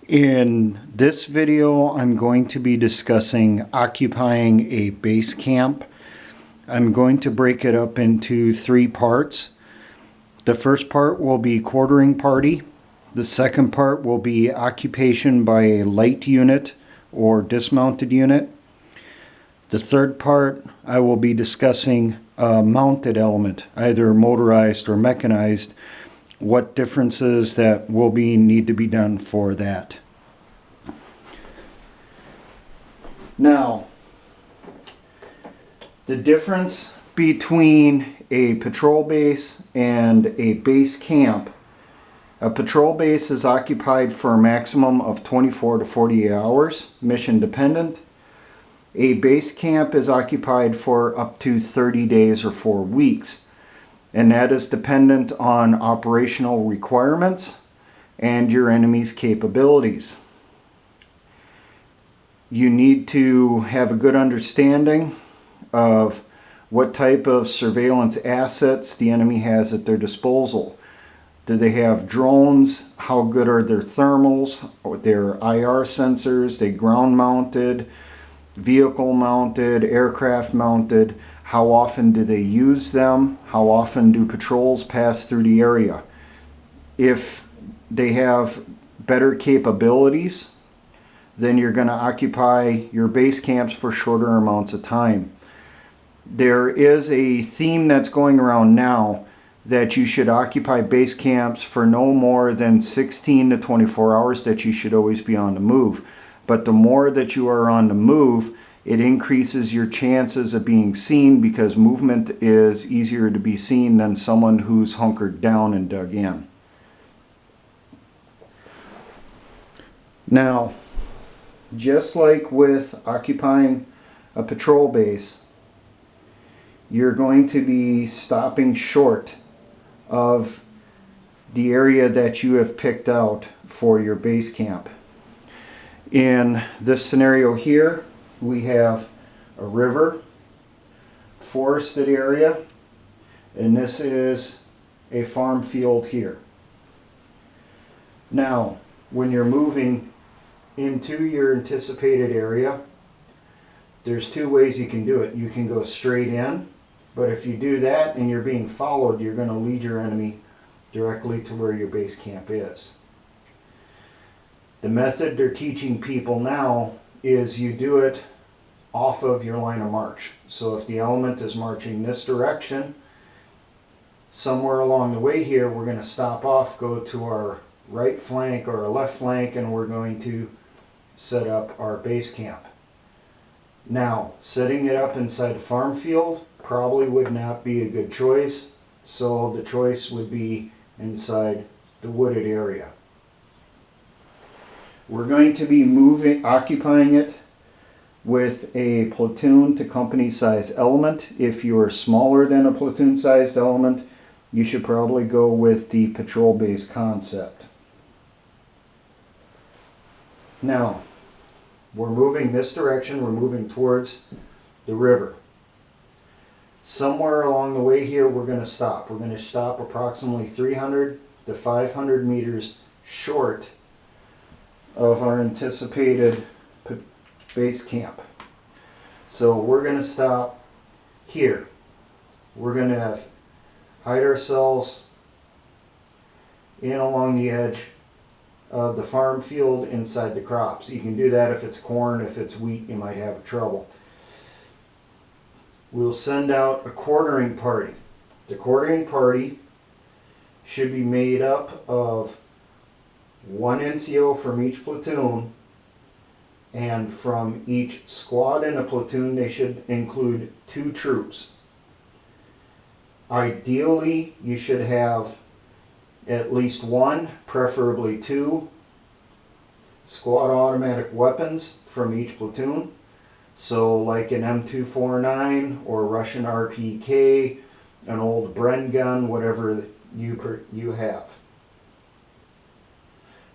In this video, I'm going to be discussing occupying a base camp. I'm going to break it up into three parts. The first part will be quartering party. The second part will be occupation by a light unit or dismounted unit. The third part, I will be discussing a mounted element, either motorized or mechanized, what differences that will need to be done for that. Now, the difference between a patrol base and a base camp. A patrol base is occupied for a maximum of 24 to 48 hours, mission dependent. A base camp is occupied for up to 30 days or 4 weeks. And that is dependent on operational requirements and your enemy's capabilities. You need to have a good understanding of what type of surveillance assets the enemy has at their disposal. Do they have drones? How good are their thermals, or their IR sensors? They ground mounted, vehicle mounted, aircraft mounted? How often do they use them? How often do patrols pass through the area? If they have better capabilities, then you're going to occupy your base camps for shorter amounts of time. There is a theme that's going around now that you should occupy base camps for no more than 16 to 24 hours, that you should always be on the move. But the more that you are on the move, it increases your chances of being seen, because movement is easier to be seen than someone who's hunkered down and dug in. Now, just like with occupying a patrol base, you're going to be stopping short of the area that you have picked out for your base camp. In this scenario here, we have a river, forested area, and this is a farm field here. Now, when you're moving into your anticipated area, there's two ways you can do it. You can go straight in, but if you do that and you're being followed, you're going to lead your enemy directly to where your base camp is. The method they're teaching people now is you do it off of your line of march. So if the element is marching this direction, somewhere along the way here, we're going to stop off, go to our right flank or our left flank, and we're going to set up our base camp. Now, setting it up inside a farm field probably would not be a good choice, so the choice would be inside the wooded area. We're going to be occupying it with a platoon to company size element. If you're smaller than a platoon sized element, you should probably go with the patrol base concept. Now, we're moving this direction, we're moving towards the river. Somewhere along the way here, we're going to stop. We're going to stop approximately 300 to 500 meters short of our anticipated base camp. So we're going to stop here. We're going to hide ourselves in along the edge of the farm field inside the crops. You can do that if it's corn. If it's wheat, you might have trouble. We'll send out a quartering party. The quartering party should be made up of one NCO from each platoon, and from each squad in a platoon they should include 2 troops. Ideally, you should have at least 1, preferably 2, squad automatic weapons from each platoon. So like an M249 or Russian RPK, an old Bren gun, whatever you have.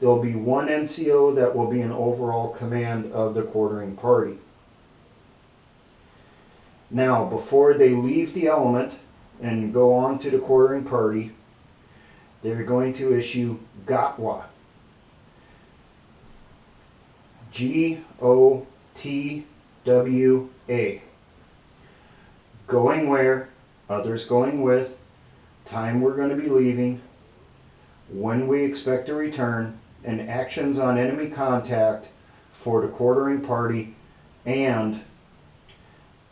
There'll be 1 NCO that will be in overall command of the quartering party. Now, before they leave the element and go on to the quartering party, they're going to issue Gatwa. GOTWA. Going where, others going with, time we're going to be leaving, when we expect to return, and actions on enemy contact for the quartering party and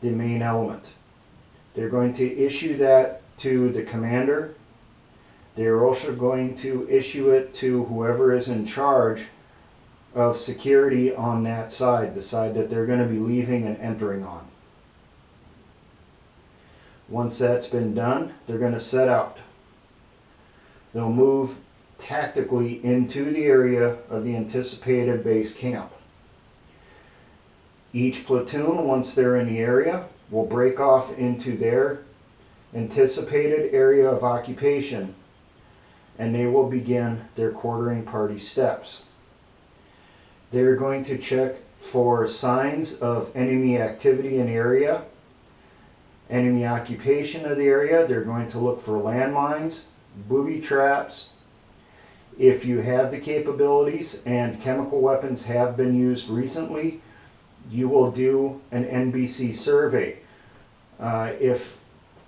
the main element. They're going to issue that to the commander. They're also going to issue it to whoever is in charge of security on that side, the side that they're going to be leaving and entering on. Once that's been done, they're going to set out. They'll move tactically into the area of the anticipated base camp. Each platoon, once they're in the area, will break off into their anticipated area of occupation, and they will begin their quartering party steps. They're going to check for signs of enemy activity in the area, enemy occupation of the area. They're going to look for landmines, booby traps. If you have the capabilities and chemical weapons have been used recently, you will do an NBC survey. If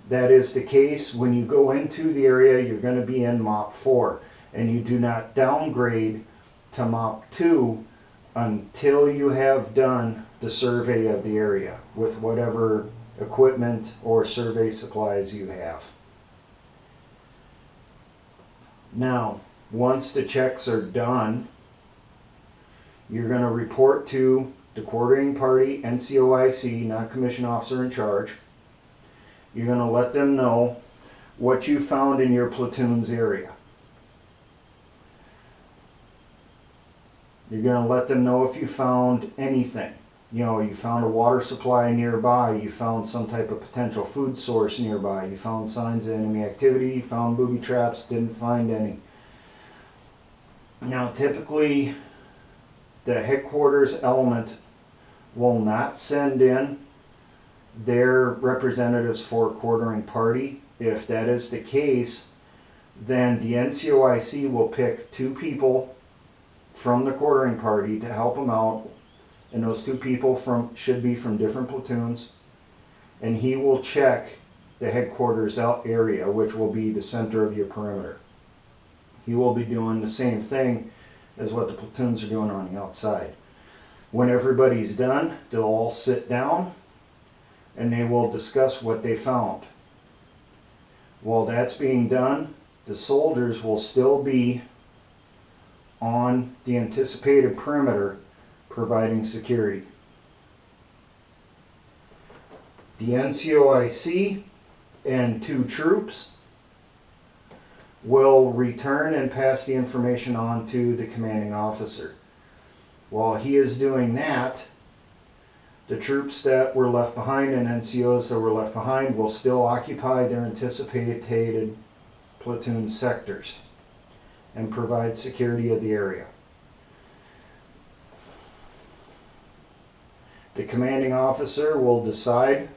that is the case, when you go into the area, you're going to be in MOP 4, and you do not downgrade to MOP 2 until you have done the survey of the area with whatever equipment or survey supplies you have. Now, once the checks are done, you're going to report to the quartering party, NCOIC, non-commissioned officer in charge. You're going to let them know what you found in your platoon's area. You're going to let them know if you found anything. You know, you found a water supply nearby, you found some type of potential food source nearby, you found signs of enemy activity, you found booby traps, didn't find any. Now, typically, the headquarters element will not send in their representatives for quartering party. If that is the case, then the NCOIC will pick 2 people from the quartering party to help them out, and those 2 people should be from different platoons, and he will check the headquarters area, which will be the center of your perimeter. He will be doing the same thing as what the platoons are doing on the outside. When everybody's done, they'll all sit down and they will discuss what they found. While that's being done, the soldiers will still be on the anticipated perimeter providing security. The NCOIC and 2 troops will return and pass the information on to the commanding officer. While he is doing that, the troops that were left behind and NCOs that were left behind will still occupy their anticipated platoon sectors and provide security of the area. The commanding officer will decide,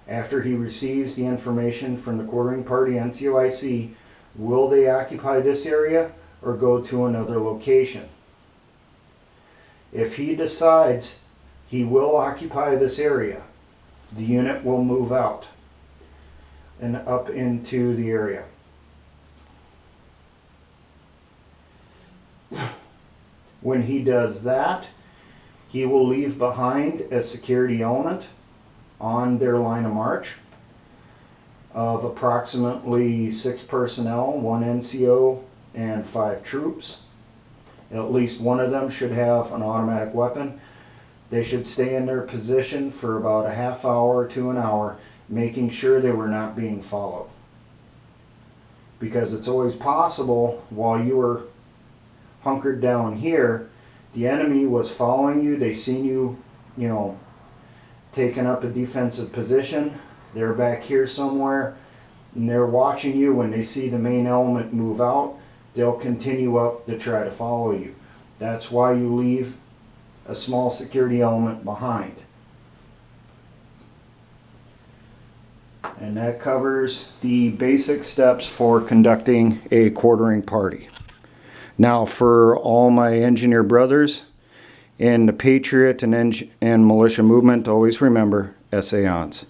after he receives the information from the quartering party NCOIC, will they occupy this area or go to another location. If he decides he will occupy this area, the unit will move out and up into the area. When he does that, he will leave behind a security element on their line of march of approximately 6 personnel, 1 NCO, and 5 troops. At least one of them should have an automatic weapon. They should stay in their position for about a half hour to an hour, making sure they were not being followed. Because it's always possible, while you were hunkered down here, the enemy was following you. They seen you, taking up a defensive position. They're back here somewhere, and they're watching you. When they see the main element move out, they'll continue up to try to follow you. That's why you leave a small security element behind. And that covers the basic steps for conducting a quartering party. Now, for all my engineer brothers In the Patriot and militia movement, always remember, essayons.